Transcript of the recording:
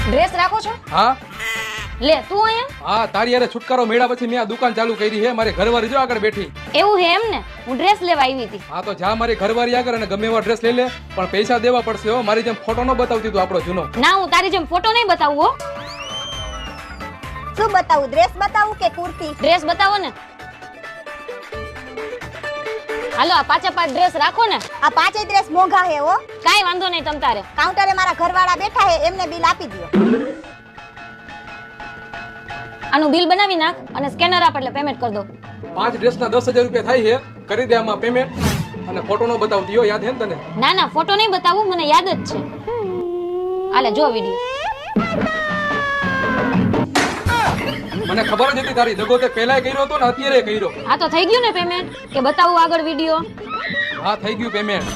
Dress રાખો છો? હા લે તું અહીંયા. હા તારી યારે છુટકારો મેળા પછી મેં આ દુકાન ચાલુ કરી છે. મારી ઘરવાળી જો આગળ બેઠી. એવું હે એમ ને? હું ડ્રેસ લેવા આવી હતી. હા તો જા મારી ઘરવાળી આગળ અને ગમે એવા ડ્રેસ લઈ લે, પણ પૈસા દેવા પડશે હો. મારી જેમ ફોટો ન બતાવતી તું આપણો જૂનો. ના હું તારી જેમ ફોટો નહીં બતાવું હો. શું બતાવું? ડ્રેસ બતાવું કે કુર્તી? ડ્રેસ બતાવો ને. હાલો આ પાંચે પાંચ ડ્રેસ રાખો ને. આ પાંચેય ડ્રેસ મોંઘા હે હો. કાઈ વાંધો નહીં તમ તારે. કાઉન્ટરે મારા ઘરવાળા બેઠા હે, એમને બિલ આપી દો. આનું બિલ બનાવી નાખ અને સ્કેનર આપ એટલે પેમેન્ટ કરી દો. 5 ડ્રેસના 10,000 રૂપિયા થાય છે. કરી દે આમાં પેમેન્ટ. અને ફોટો નો બતાવતી હો, યાદ હે ને તને? ના ના ફોટો નહીં બતાવું, મને યાદ જ છે. હાલે જો વિડિયો. મને ખબર જ હતી તારી દગો તે પહેલાય કર્યો હતો ને અત્યારે કર્યો. આ તો થઈ ગયું ને પેમેન્ટ કે બતાવું આગળ વિડિયો? હા થઈ ગયું પેમેન્ટ.